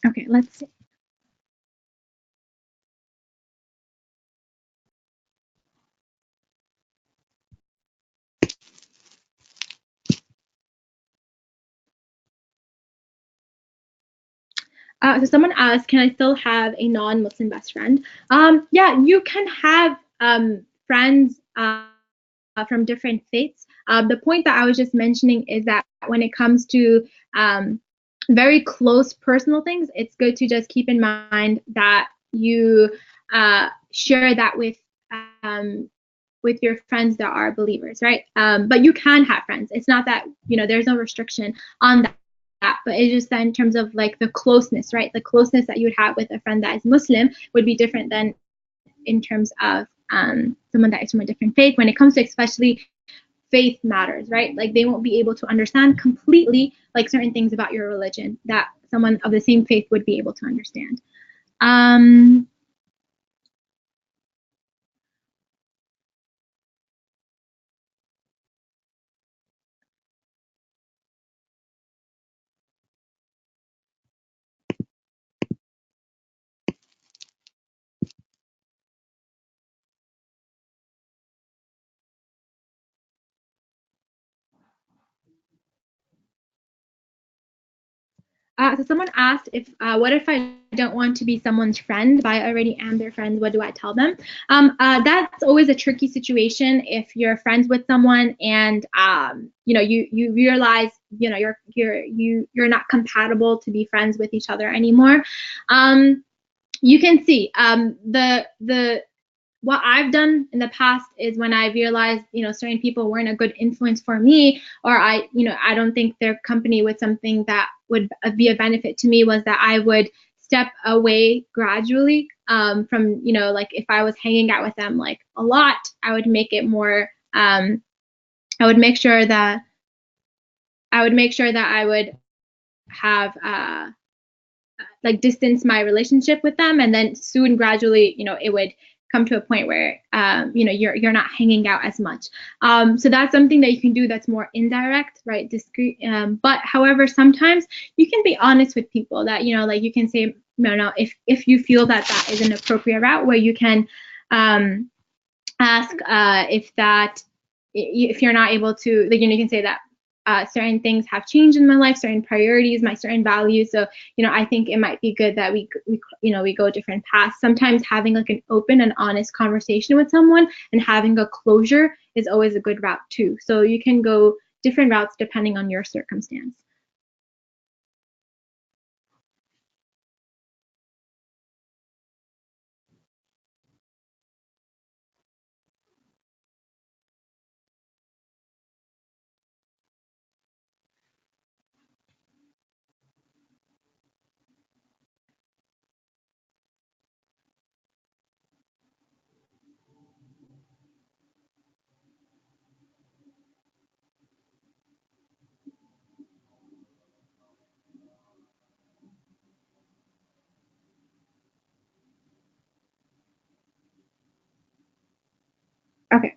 Okay, let's see. So someone asked, can I still have a non-Muslim best friend? Yeah, you can have friends from different faiths. The point that I was just mentioning is that when it comes to very close personal things, it's good to just keep in mind that you share that with your friends that are believers, right? But you can have friends. It's not that, there's no restriction on that. But it's just that in terms of like the closeness, right? The closeness that you would have with a friend that is Muslim would be different than in terms of someone that is from a different faith. When it comes to especially faith matters, right? Like they won't be able to understand completely like certain things about your religion that someone of the same faith would be able to understand. So someone asked if what if I don't want to be someone's friend, but I already am their friend? What do I tell them? That's always a tricky situation if you're friends with someone and you realize you're not compatible to be friends with each other anymore. You can see what I've done in the past is when I realized, certain people weren't a good influence for me, or I don't think their company was something that would be a benefit to me, was that I would step away gradually from, like if I was hanging out with them like a lot, I would make it more, I would make sure that I would have like distance my relationship with them, and then soon gradually, it would come to a point where you're not hanging out as much. So that's something that you can do that's more indirect, right? Discreet. But however, sometimes you can be honest with people that like you can say no, if you feel that is an appropriate route where you can ask if you're not able to, like, you can say that certain things have changed in my life, certain priorities, my certain values. So, I think it might be good that we go different paths. Sometimes having like an open and honest conversation with someone and having a closure is always a good route too. So you can go different routes depending on your circumstance. Okay.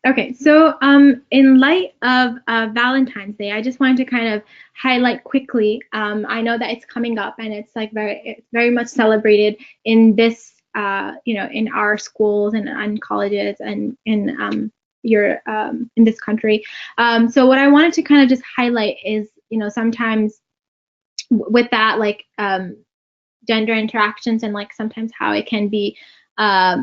Okay, so in light of Valentine's Day, I just wanted to kind of highlight quickly. I know that it's coming up, and it's like very much celebrated in this, in our schools and colleges and in in this country. So what I wanted to kind of just highlight is, sometimes with that, like gender interactions and like sometimes how it can be a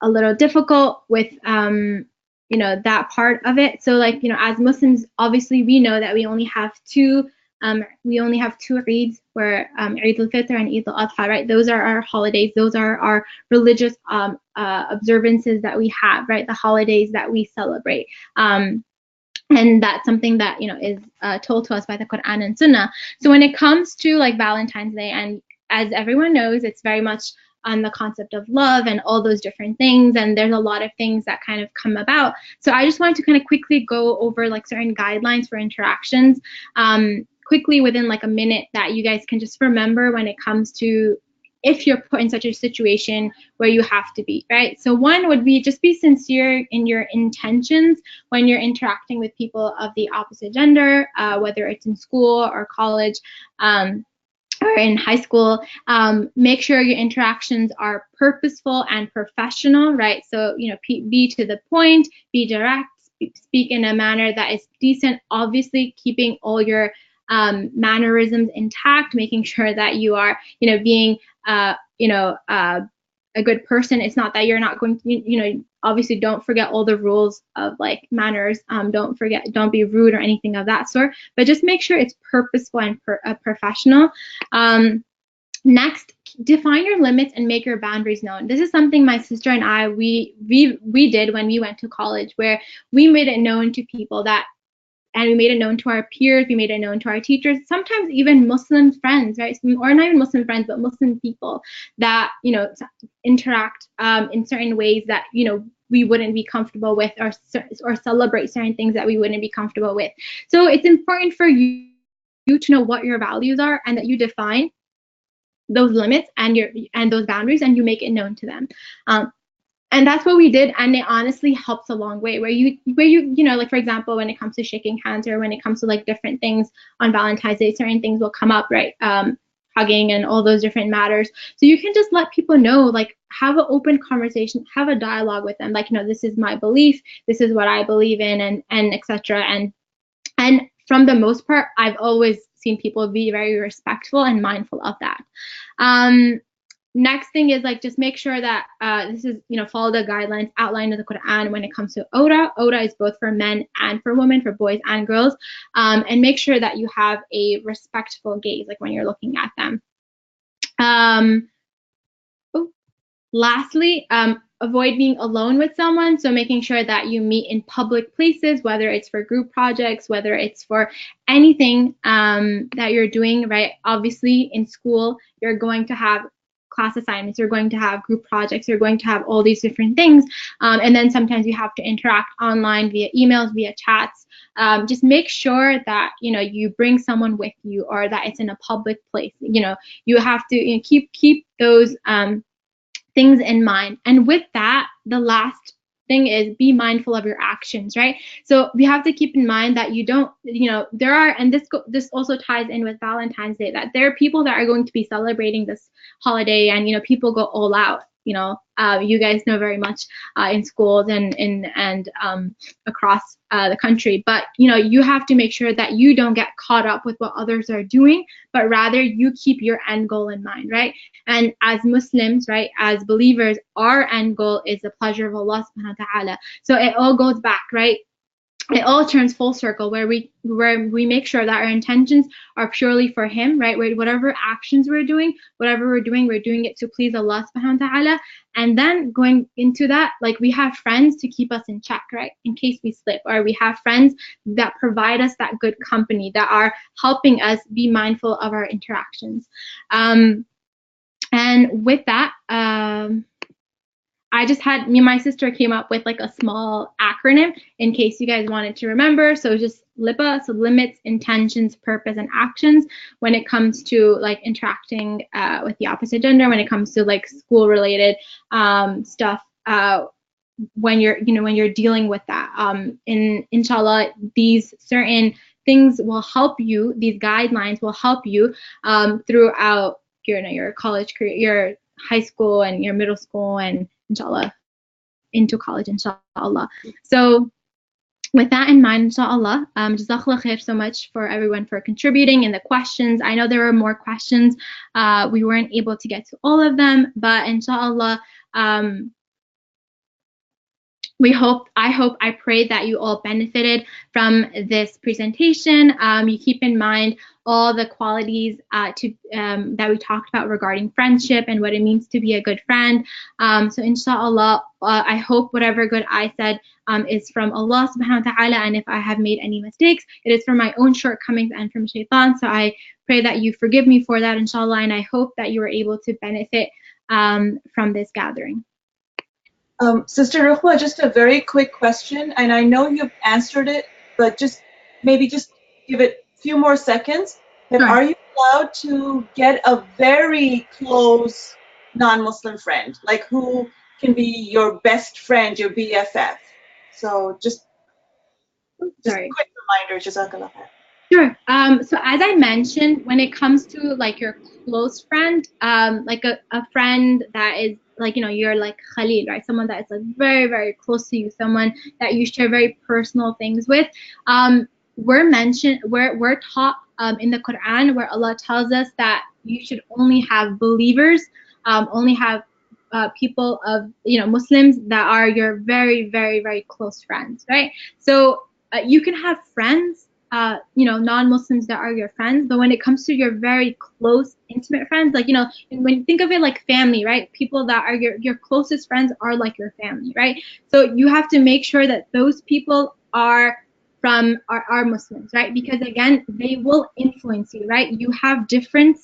little difficult with that part of it. So like, as Muslims, obviously we know that we only have two Eids, where Eid al-Fitr and Eid al-Adha, right? Those are our holidays. Those are our religious observances that we have, right? The holidays that we celebrate. And that's something that is told to us by the Quran and Sunnah. So when it comes to like Valentine's Day, and as everyone knows, it's very much on the concept of love and all those different things, and there's a lot of things that kind of come about. So I just wanted to kind of quickly go over like certain guidelines for interactions quickly within like a minute that you guys can just remember when it comes to if you're put in such a situation where you have to be, right? So one would be just be sincere in your intentions when you're interacting with people of the opposite gender, whether it's in school or college, or in high school. Make sure your interactions are purposeful and professional, right? So, be to the point, be direct, speak in a manner that is decent, obviously keeping all your mannerisms intact, making sure that you are, being, a good person. It's not that you're not going to, obviously don't forget all the rules of like manners. Don't be rude or anything of that sort, but just make sure it's purposeful and professional. Next, define your limits and make your boundaries known. This is something my sister and I, we did when we went to college, where we made it known to people that, and we made it known to our peers, we made it known to our teachers, sometimes even Muslim friends, right? Or not even Muslim friends, but Muslim people that, interact in certain ways that, we wouldn't be comfortable with, or celebrate certain things that we wouldn't be comfortable with. So it's important for you to know what your values are and that you define those limits and those boundaries, and you make it known to them. And that's what we did, and it honestly helps a long way. Where you like, for example, when it comes to shaking hands, or when it comes to like different things on Valentine's Day, certain things will come up, right? Hugging and all those different matters. So you can just let people know, like, have an open conversation, have a dialogue with them, like, this is my belief, this is what I believe in, and etc. And from the most part, I've always seen people be very respectful and mindful of that. Next thing is, like, just make sure that this is, follow the guidelines outlined in the Quran when it comes to Oda. Oda is both for men and for women, for boys and girls. And make sure that you have a respectful gaze, like when you're looking at them. Lastly, avoid being alone with someone. So making sure that you meet in public places, whether it's for group projects, whether it's for anything that you're doing, right? Obviously, in school, you're going to have class assignments, you're going to have group projects, you're going to have all these different things. And then sometimes you have to interact online via emails, via chats. Just make sure that, you know, you bring someone with you, or that it's in a public place. You know, you have to, you know, keep those things in mind. And with that, the last thing is be mindful of your actions, right? So we have to keep in mind that you don't, you know, there are, and this also ties in with Valentine's Day, that there are people that are going to be celebrating this holiday, and, you know, people go all out. You know, you guys know very much in schools and across the country. But, you know, you have to make sure that you don't get caught up with what others are doing, but rather you keep your end goal in mind, right? And as Muslims, right, as believers, our end goal is the pleasure of Allah subhanahu wa ta'ala. So it all goes back, right? It all turns full circle, where we make sure that our intentions are purely for Him, right? Where whatever actions we're doing, we're doing it to please Allah subhanahu wa ta'ala. And then going into that, like, we have friends to keep us in check, right? In case we slip, or we have friends that provide us that good company, that are helping us be mindful of our interactions. And with that, I just had, me and my sister came up with like a small acronym in case you guys wanted to remember. So just LIPA, so limits, intentions, purpose, and actions, when it comes to like interacting with the opposite gender, when it comes to like school related stuff, when you're dealing with that. Inshallah, these certain things will help you, these guidelines will help you throughout your college career, your high school and your middle school, and inshallah into college, inshallah. So with that in mind, inshallah, jazakallah khair so much for everyone for contributing and the questions. I know there were more questions. We weren't able to get to all of them, but inshallah, I pray that you all benefited from this presentation. You keep in mind all the qualities that we talked about regarding friendship and what it means to be a good friend. So inshallah, I hope whatever good I said is from Allah subhanahu wa ta'ala, and if I have made any mistakes, it is from my own shortcomings and from shaitan. So I pray that you forgive me for that, inshallah, and I hope that you were able to benefit from this gathering. Sister Rukhma, just a very quick question, and I know you've answered it, but just give it a few more seconds. Sure. Are you allowed to get a very close non-Muslim friend, like who can be your best friend, your BFF? So just quick reminder, Jazakallah khair. Sure. So as I mentioned, when it comes to like your close friend, like a friend that is like, you're like Khalil, right? Someone that is like very, very close to you, someone that you share very personal things with. We're taught in the Quran, where Allah tells us that you should only have believers, only have people of, Muslims that are your very, very, very close friends, right? So you can have friends, non-Muslims that are your friends, but when it comes to your very close, intimate friends, like, when you think of it like family, right? People that are your closest friends are like your family, right? So you have to make sure that those people are Muslims, right? Because again, they will influence you, right? You have different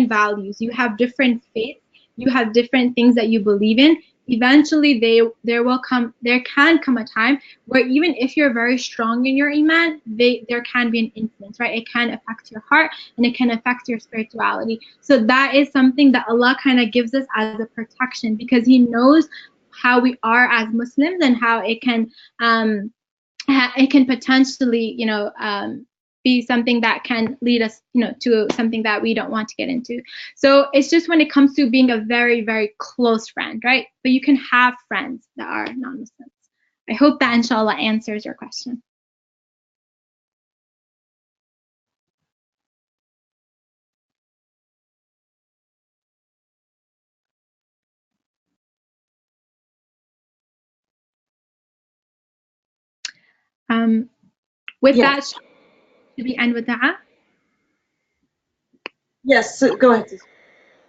values, you have different faiths, you have different things that you believe in. Eventually there can come a time where even if you're very strong in your iman, there can be an influence, right? It can affect your heart and it can affect your spirituality. So that is something that Allah kind of gives us as a protection, because He knows how we are as Muslims and how it can potentially be something that can lead us to something that we don't want to get into. So it's just when it comes to being a very, very close friend, right? But you can have friends that are non-Muslims. I hope that inshallah answers your question. With that, should we end with dua? Yes, so go ahead.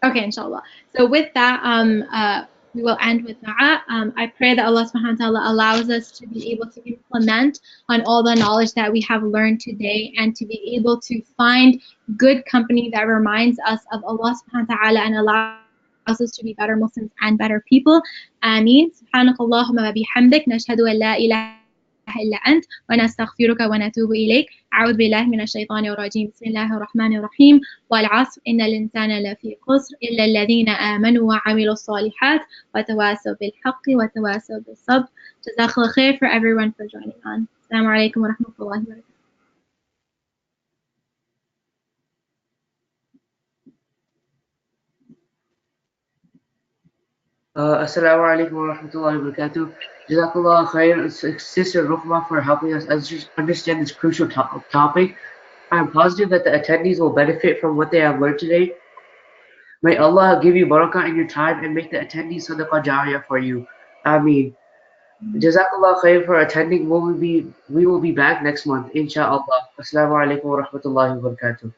Okay, inshallah. So with that, we will end with dua. I pray that Allah subhanahu wa ta'ala allows us to be able to implement on all the knowledge that we have learned today, and to be able to find good company that reminds us of Allah subhanahu wa ta'ala and allows us to be better Muslims and better people. آمين. سبحانك اللهم وبحمدك نشهد أن لا إله إلا أنت ونستغفرك ونتوب إليك. أعوذ بالله من الشيطان الرجيم. بسم الله الرحمن الرحيم. والعصر إن الإنسان لفي خسر إلا الذين آمنوا وعملوا الصالحات وتواصوا بالحق وتواصوا بالصبر. جزاك الله خير for everyone for joining on. السلام عليكم ورحمة الله وبركاته. Assalamu alaikum wa rahmatullahi wa barakatuh. Jazakallah khair, Sister Rukhma, for helping us understand this crucial topic. I am positive that the attendees will benefit from what they have learned today. May Allah give you barakah in your time and make the attendees sadaqah jariyah for you. Ameen. Jazakallah khair for attending. We will be back next month, inshallah. Assalamu alaikum wa rahmatullahi wa barakatuh.